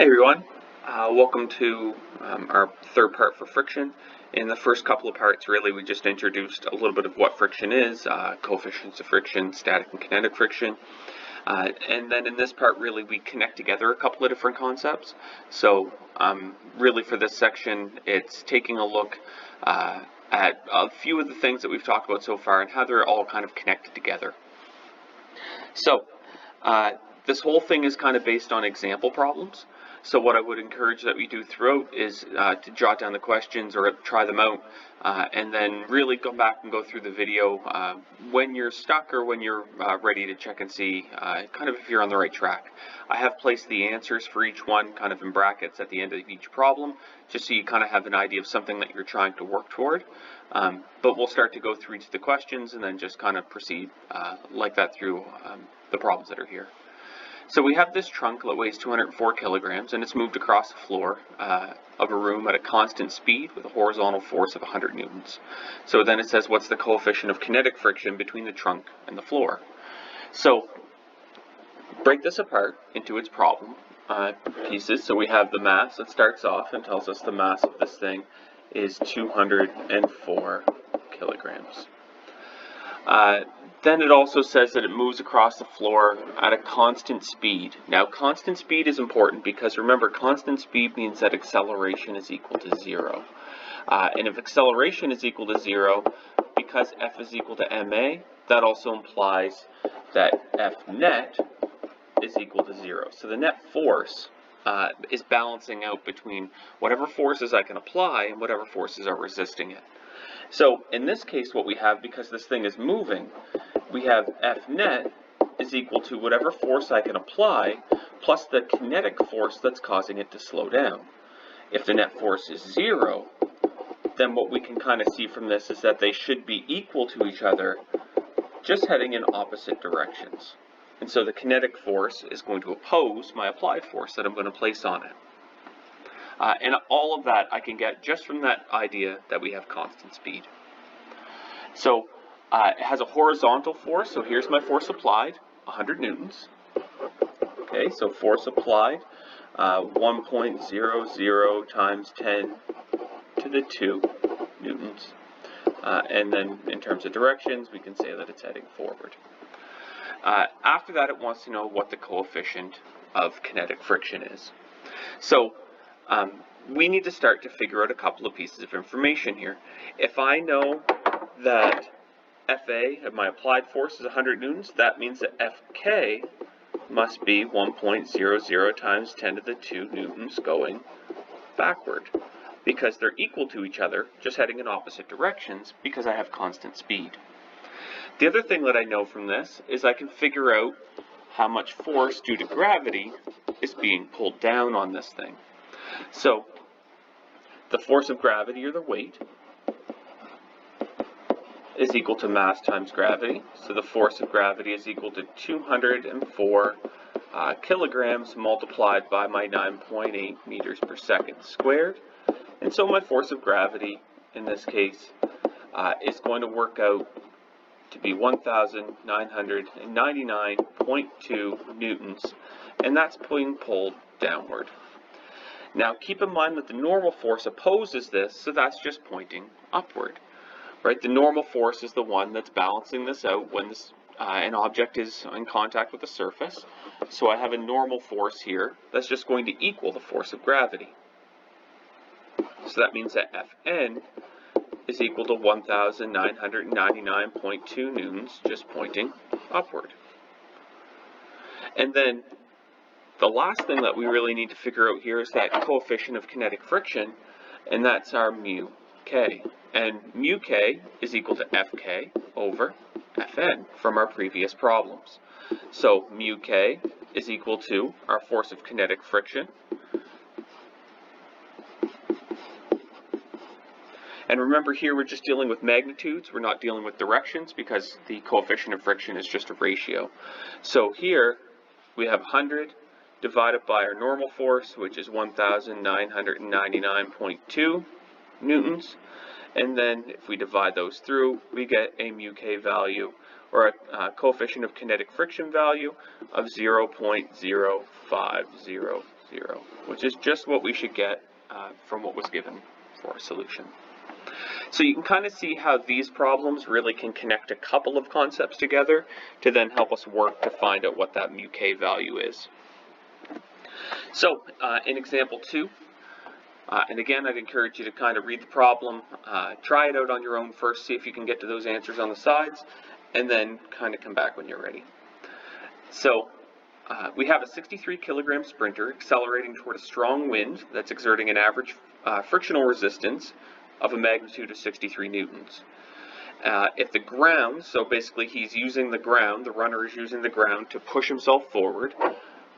Hey everyone, welcome to our third part for friction. In the first couple of parts, really, we just introduced a little bit of what friction is, coefficients of friction, static and kinetic friction. And then in this part, really, we connect together a couple of different concepts. So really for this section, it's taking a look at a few of the things that we've talked about so far and how they're all kind of connected together. So this whole thing is kind of based on example problems. So what I would encourage that we do throughout is to jot down the questions or try them out, and then really go back and go through the video when you're stuck or when you're ready to check and see kind of if you're on the right track. I have placed the answers for each one kind of in brackets at the end of each problem, just so you kind of have an idea of something that you're trying to work toward. But we'll start to go through each of the questions and then just kind of proceed like that through the problems that are here. So we have this trunk that weighs 204 kilograms and it's moved across the floor of a room at a constant speed with a horizontal force of 100 newtons. So then it says what's the coefficient of kinetic friction between the trunk and the floor. So break this apart into its problem pieces. So we have the mass that starts off and tells us the mass of this thing is 204 kilograms. Then it also says that it moves across the floor at a constant speed. Now, constant speed is important because remember, constant speed means that acceleration is equal to 0. And if acceleration is equal to 0, because F is equal to ma, that also implies that F net is equal to 0. So the net force is balancing out between whatever forces I can apply and whatever forces are resisting it. So in this case, what we have, because this thing is moving, we have F net is equal to whatever force I can apply plus the kinetic force that's causing it to slow down. If the net force is 0, then what we can kind of see from this is that they should be equal to each other, just heading in opposite directions. And so the kinetic force is going to oppose my applied force that I'm going to place on it. And all of that I can get just from that idea that we have constant speed. So it has a horizontal force, so here's my force applied, 100 newtons. Okay, so force applied, 1.00 times 10 to the 2 newtons. And then in terms of directions, we can say that it's heading forward. After that, it wants to know what the coefficient of kinetic friction is. So we need to start to figure out a couple of pieces of information here. If I know that Fa, my applied force, is 100 newtons, that means that Fk must be 1.00 times 10 to the 2 newtons going backward, because they're equal to each other, just heading in opposite directions, because I have constant speed. The other thing that I know from this is I can figure out how much force due to gravity is being pulled down on this thing. So the force of gravity, or the weight, is equal to mass times gravity. So the force of gravity is equal to 204 kilograms multiplied by my 9.8 meters per second squared. And so my force of gravity in this case is going to work out to be 1,999.2 newtons, and that's being pulled downward. Now keep in mind that the normal force opposes this, so that's just pointing upward. Right? The normal force is the one that's balancing this out when an object is in contact with the surface. So I have a normal force here that's just going to equal the force of gravity. So that means that Fn is equal to 1,999.2 newtons, just pointing upward. And then the last thing that we really need to figure out here is that coefficient of kinetic friction, and that's our mu k. And mu k is equal to Fk over Fn from our previous problems. So mu k is equal to our force of kinetic friction. And remember, here we're just dealing with magnitudes, we're not dealing with directions because the coefficient of friction is just a ratio. So here we have 100 divided by our normal force, which is 1,999.2 newtons. And then if we divide those through, we get a mu k value, or a coefficient of kinetic friction value of 0.0500. 0, which is just what we should get from what was given for a solution. So you can kind of see how these problems really can connect a couple of concepts together to then help us work to find out what that mu k value is. So in example 2, and again, I'd encourage you to kind of read the problem, try it out on your own first, see if you can get to those answers on the sides, and then kind of come back when you're ready. So we have a 63 kilogram sprinter accelerating toward a strong wind that's exerting an average frictional resistance of a magnitude of 63 newtons. If the ground, so basically he's using the ground, the runner is using the ground to push himself forward,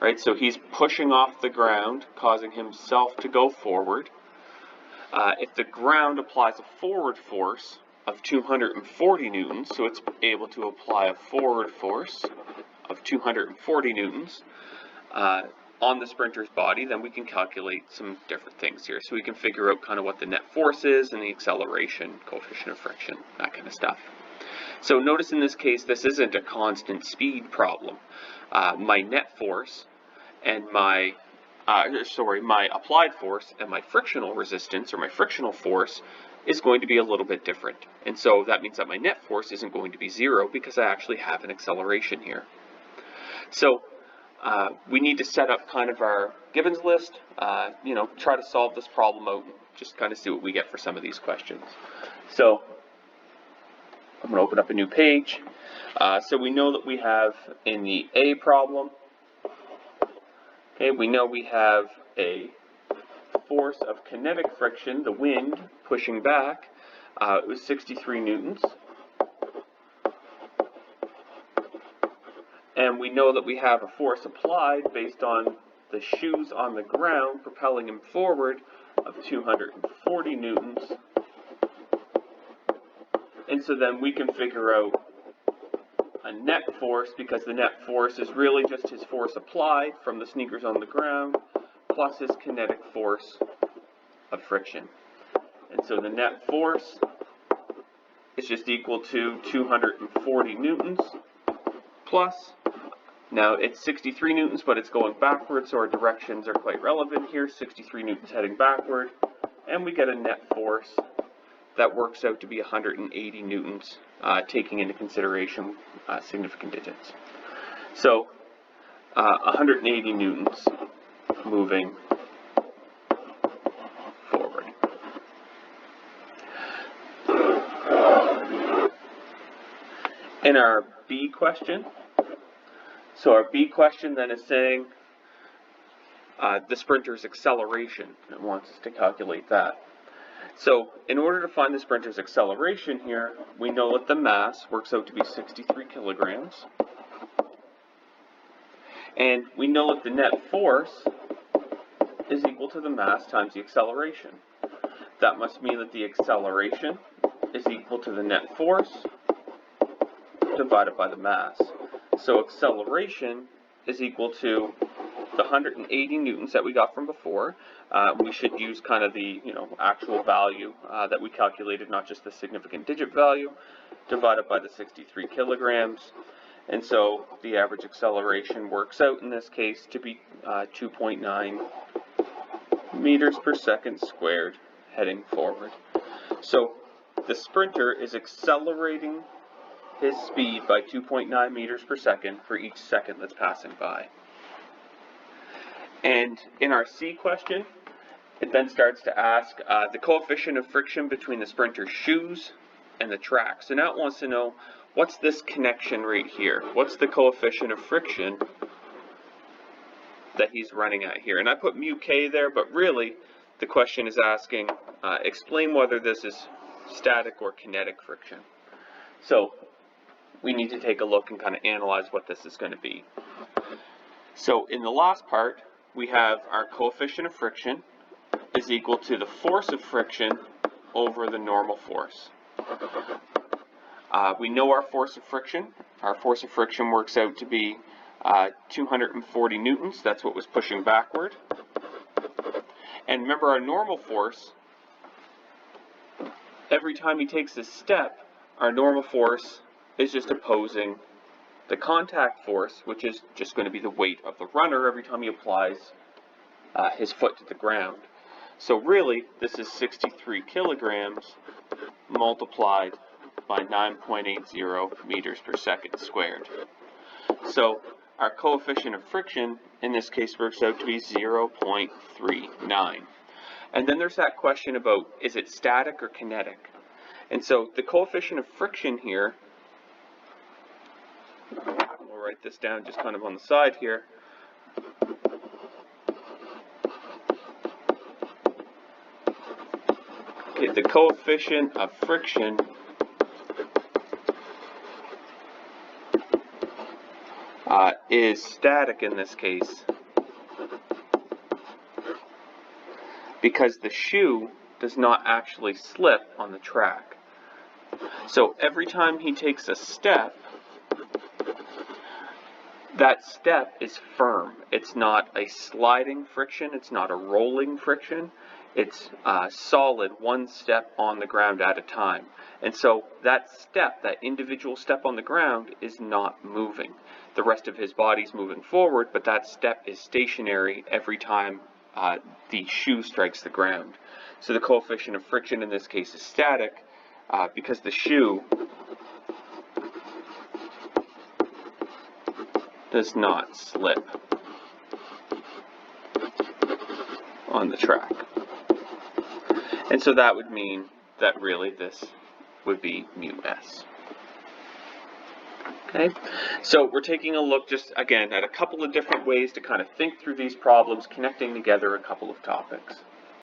right? So he's pushing off the ground, causing himself to go forward. If the ground applies a forward force of 240 newtons, so it's able to apply a forward force of 240 newtons on the sprinter's body, then we can calculate some different things here. So we can figure out kind of what the net force is and the acceleration, coefficient of friction, that kind of stuff. So notice in this case, this isn't a constant speed problem. My net force and my applied force and my frictional resistance or my frictional force is going to be a little bit different. And so that means that my net force isn't going to be 0 because I actually have an acceleration here. So we need to set up kind of our Gibbons list, try to solve this problem out and just kind of see what we get for some of these questions. So I'm going to open up a new page. So we know that we have in the A problem, okay, we know we have a force of kinetic friction, the wind pushing back, it was 63 newtons. And we know that we have a force applied based on the shoes on the ground propelling him forward of 240 newtons. And so then we can figure out a net force, because the net force is really just his force applied from the sneakers on the ground plus his kinetic force of friction. And so the net force is just equal to 240 newtons plus, now it's 63 newtons, but it's going backwards, so our directions are quite relevant here. 63 newtons heading backward, and we get a net force that works out to be 180 newtons, taking into consideration significant digits. So 180 newtons moving forward. In our B question, so our B question then is saying the sprinter's acceleration. It wants us to calculate that. So in order to find the sprinter's acceleration here, we know that the mass works out to be 63 kilograms. And we know that the net force is equal to the mass times the acceleration. That must mean that the acceleration is equal to the net force divided by the mass. So acceleration is equal to the 180 newtons that we got from before. We should use kind of the actual value that we calculated, not just the significant digit value, divided by the 63 kilograms. And so the average acceleration works out in this case to be 2.9 meters per second squared heading forward. So the sprinter is accelerating his speed by 2.9 meters per second for each second that's passing by. And in our C question, it then starts to ask the coefficient of friction between the sprinter's shoes and the track. So now it wants to know, what's this connection right here? What's the coefficient of friction that he's running at here? And I put mu k there, but really the question is asking, explain whether this is static or kinetic friction. So we need to take a look and kind of analyze what this is going to be. So in the last part, we have our coefficient of friction is equal to the force of friction over the normal force. We know our force of friction. Our force of friction works out to be 240 newtons. That's what was pushing backward. And remember, our normal force, every time he takes a step, our normal force is just opposing the contact force, which is just going to be the weight of the runner every time he applies his foot to the ground. So really, this is 63 kilograms multiplied by 9.80 meters per second squared. So our coefficient of friction in this case works out to be 0.39. And then there's that question about, is it static or kinetic? And so the coefficient of friction here, we'll write this down just kind of on the side here. Okay, the coefficient of friction is static in this case because the shoe does not actually slip on the track. So every time he takes a step, that step is firm. It's not a sliding friction, it's not a rolling friction, it's solid, one step on the ground at a time. And so that step, that individual step on the ground, is not moving. The rest of his body's moving forward, but that step is stationary every time the shoe strikes the ground. So the coefficient of friction in this case is static because the shoe does not slip on the track. And so that would mean that really this would be mu s. Okay, so we're taking a look just again at a couple of different ways to kind of think through these problems, connecting together a couple of topics.